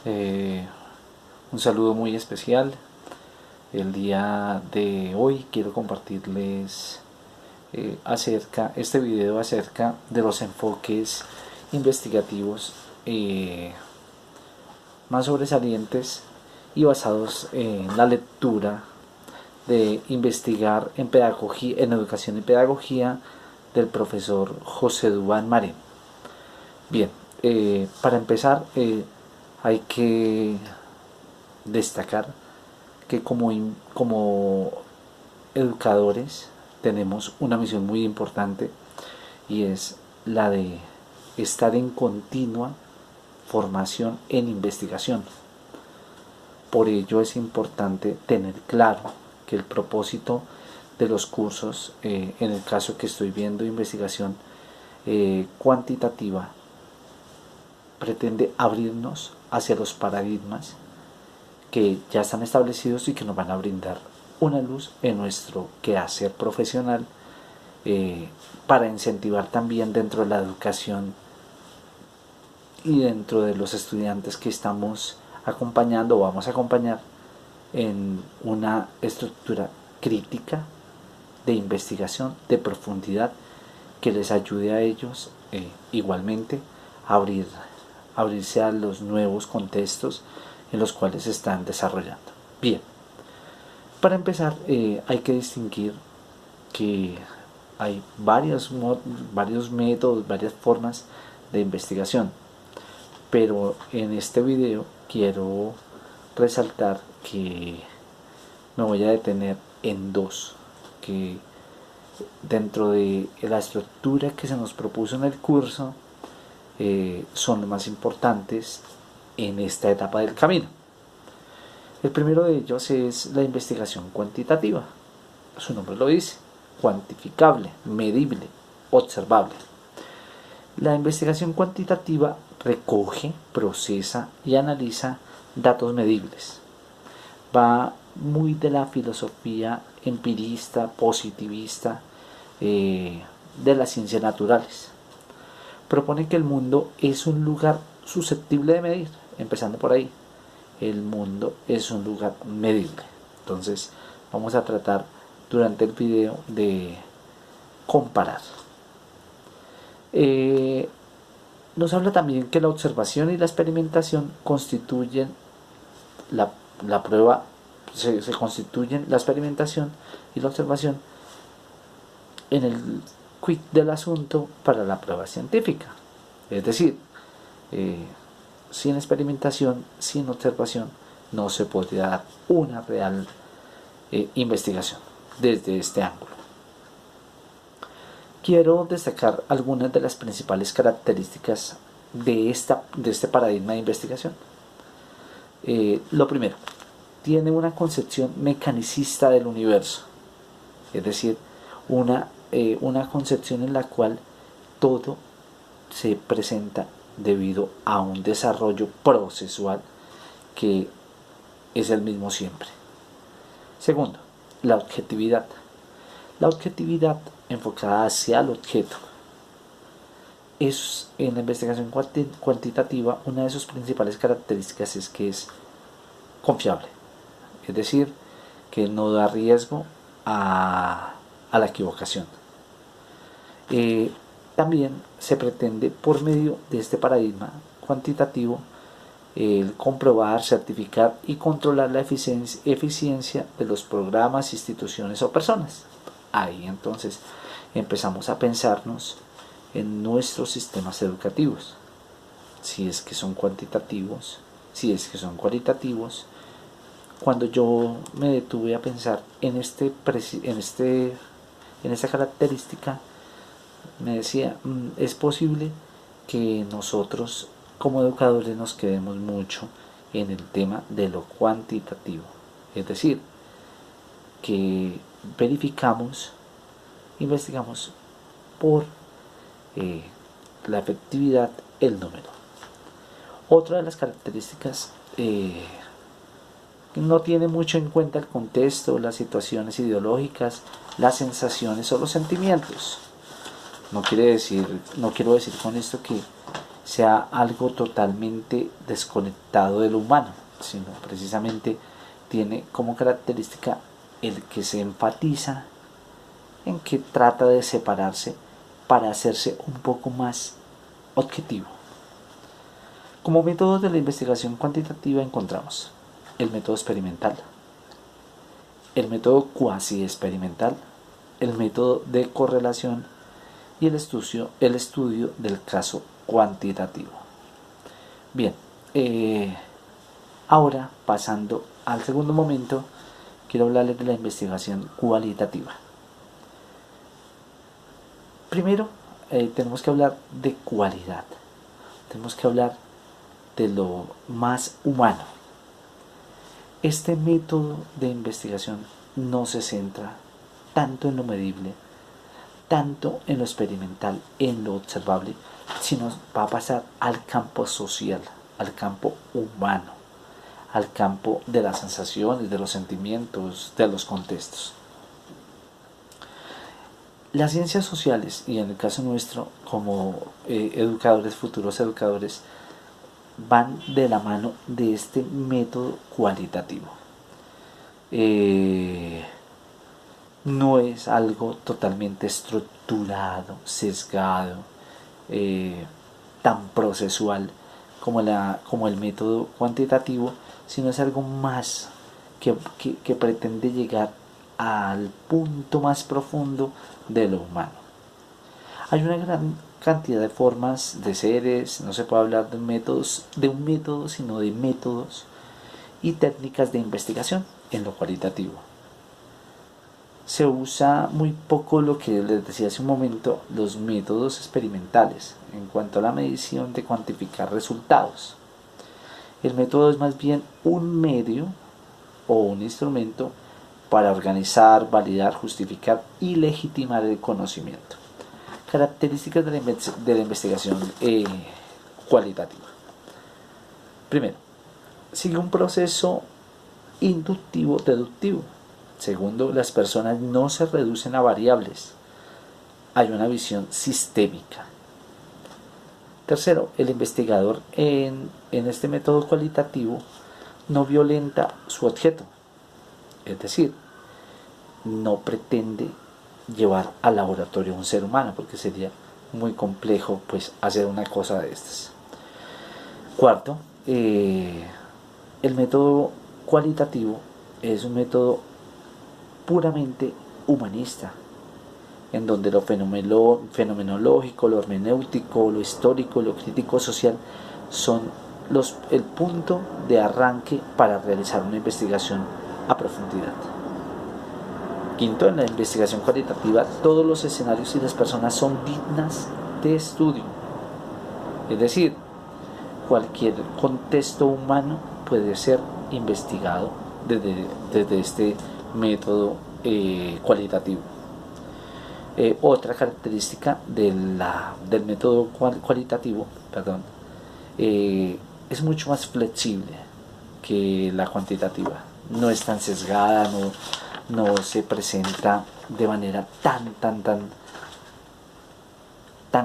Eh, un saludo muy especial. El día de hoy quiero compartirles este video acerca de los enfoques investigativos más sobresalientes y basados en la lectura de investigar en pedagogía, en educación y pedagogía del profesor José Duván Marín. Bien, para empezar hay que destacar que como educadores tenemos una misión muy importante y es la de estar en continua formación en investigación. Por ello es importante tener claro que el propósito de los cursos, en el caso que estoy viendo investigación cuantitativa, pretende abrirnos hacia los paradigmas que ya están establecidos y que nos van a brindar una luz en nuestro quehacer profesional, para incentivar también dentro de la educación y dentro de los estudiantes que estamos acompañando o vamos a acompañar en una estructura crítica de investigación de profundidad que les ayude a ellos igualmente a abrirse a los nuevos contextos en los cuales se están desarrollando. Bien, para empezar hay que distinguir que hay varios métodos, varias formas de investigación, pero en este video quiero resaltar que me voy a detener en dos que dentro de la estructura que se nos propuso en el curso son los más importantes en esta etapa del camino. El primero de ellos es la investigación cuantitativa. Su nombre lo dice: cuantificable, medible, observable. La investigación cuantitativa recoge, procesa y analiza datos medibles. Va muy de la filosofía empirista, positivista, de las ciencias naturales. Propone que el mundo es un lugar susceptible de medir, empezando por ahí. El mundo es un lugar medible. Entonces vamos a tratar durante el video de comparar. Nos habla también que la observación y la experimentación constituyen la prueba, se constituyen la experimentación y la observación en el quid del asunto para la prueba científica. Es decir, sin experimentación, sin observación, no se podría dar una real investigación desde este ángulo. Quiero destacar algunas de las principales características de este paradigma de investigación. Lo primero, tiene una concepción mecanicista del universo, es decir, una concepción en la cual todo se presenta debido a un desarrollo procesual que es el mismo siempre. Segundo, la objetividad. La objetividad enfocada hacia el objeto es, en la investigación cuantitativa, una de sus principales características es que es confiable, es decir, que no da riesgo a la equivocación. También se pretende, por medio de este paradigma cuantitativo, comprobar, certificar y controlar la eficiencia de los programas, instituciones o personas. Ahí entonces empezamos a pensarnos en nuestros sistemas educativos, si es que son cuantitativos, si es que son cualitativos. Cuando yo me detuve a pensar en esta característica, me decía, es posible que nosotros como educadores nos quedemos mucho en el tema de lo cuantitativo, es decir, que verificamos, investigamos por la efectividad, el número. Otra de las características no tiene mucho en cuenta el contexto, las situaciones ideológicas, las sensaciones o los sentimientos. No quiero decir con esto sea algo totalmente desconectado de lo humano, sino precisamente tiene como característica el que se enfatiza en que trata de separarse para hacerse un poco más objetivo. Como métodos de la investigación cuantitativa encontramos el método experimental, el método cuasi experimental, el método de correlación y el estudio del caso cuantitativo. Bien, ahora pasando al segundo momento, quiero hablarles de la investigación cualitativa. Primero, tenemos que hablar de cualidad, tenemos que hablar de lo más humano. Este método de investigación no se centra tanto en lo medible, tanto en lo experimental, en lo observable, sino va a pasar al campo social, al campo humano, al campo de las sensaciones, de los sentimientos, de los contextos. Las ciencias sociales, y en el caso nuestro, como educadores, futuros educadores, van de la mano de este método cualitativo. No es algo totalmente estructurado, sesgado, tan procesual como el método cuantitativo, sino es algo más que pretende llegar al punto más profundo de lo humano. Hay una gran cantidad de formas de seres, no se puede hablar de un método, sino de métodos y técnicas de investigación en lo cualitativo. Se usa muy poco lo que les decía hace un momento, los métodos experimentales en cuanto a la medición de cuantificar resultados. El método es más bien un medio o un instrumento para organizar, validar, justificar y legitimar el conocimiento. Características de la investigación cualitativa. Primero, sigue un proceso inductivo-deductivo. Segundo, las personas no se reducen a variables. Hay una visión sistémica. Tercero, el investigador en este método cualitativo no violenta su objeto. Es decir, no pretende llevar al laboratorio a un ser humano, porque sería muy complejo pues hacer una cosa de estas. Cuarto, el método cualitativo es un método puramente humanista, en donde lo fenomenológico, lo hermenéutico, lo histórico, lo crítico social son el punto de arranque para realizar una investigación a profundidad. Quinto, en la investigación cualitativa, todos los escenarios y las personas son dignas de estudio. Es decir, cualquier contexto humano puede ser investigado desde este método cualitativo. Otra característica del método cualitativo, es mucho más flexible que la cuantitativa. No es tan sesgada, no se presenta de manera tan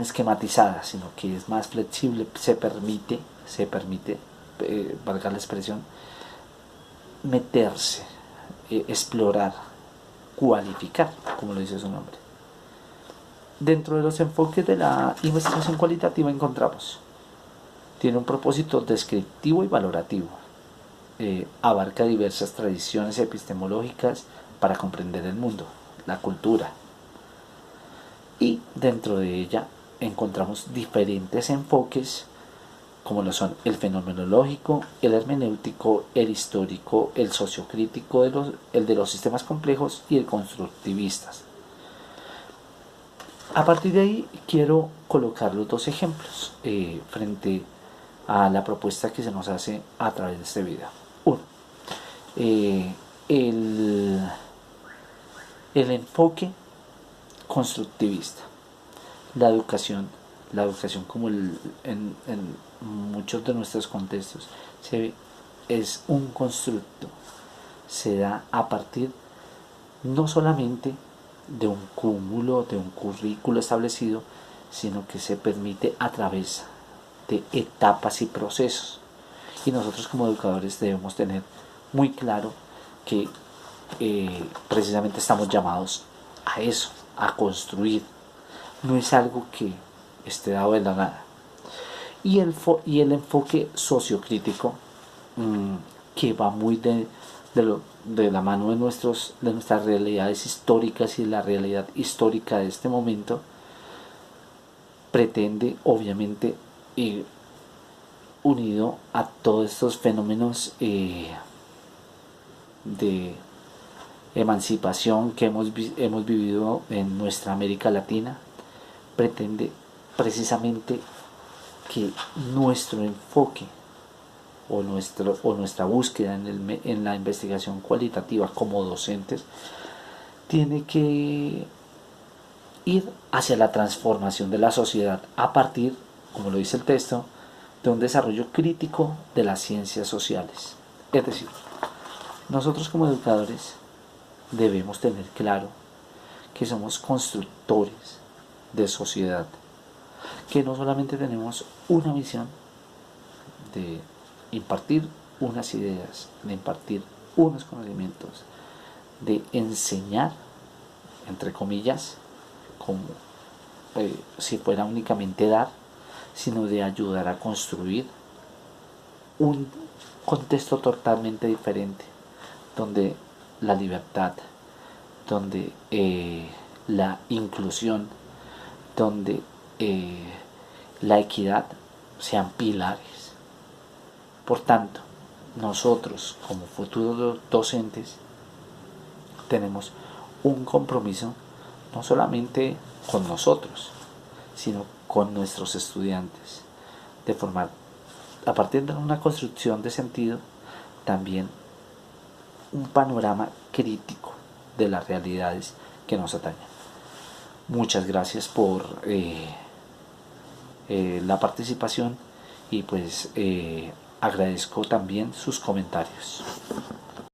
esquematizada, sino que es más flexible, se permite, valga la expresión, meterse, explorar, cualificar, como lo dice su nombre. Dentro de los enfoques de la investigación cualitativa encontramos, tiene un propósito descriptivo y valorativo, abarca diversas tradiciones epistemológicas para comprender el mundo, la cultura, y dentro de ella encontramos diferentes enfoques como lo son el fenomenológico, el hermenéutico, el histórico, el sociocrítico, el de los sistemas complejos y el constructivistas. A partir de ahí quiero colocar los dos ejemplos frente a la propuesta que se nos hace a través de este video. Uno, el enfoque constructivista. La educación como en muchos de nuestros contextos se ve, es un constructo, se da a partir no solamente de un cúmulo, de un currículo establecido, sino que se permite a través de etapas y procesos. Y nosotros como educadores debemos tener muy claro que precisamente estamos llamados a eso, a construir. No es algo que esté dado de la nada. Y el enfoque sociocrítico, que va muy de la mano de nuestras realidades históricas y de la realidad histórica de este momento, pretende obviamente unido a todos estos fenómenos de emancipación que hemos vivido en nuestra América Latina, pretende precisamente que nuestro enfoque o nuestra búsqueda en la investigación cualitativa como docentes tiene que ir hacia la transformación de la sociedad a partir, como lo dice el texto, de un desarrollo crítico de las ciencias sociales. Es decir, nosotros como educadores debemos tener claro que somos constructores de sociedad, que no solamente tenemos una misión de impartir unas ideas, de impartir unos conocimientos, de enseñar, entre comillas, como si fuera únicamente dar, sino de ayudar a construir un contexto totalmente diferente, donde la libertad, donde la inclusión, donde la equidad sean pilares. Por tanto, nosotros como futuros docentes tenemos un compromiso no solamente con nosotros, sino con nuestros estudiantes, de formar, a partir de una construcción de sentido, también un panorama crítico de las realidades que nos atañen. Muchas gracias por la participación y pues agradezco también sus comentarios.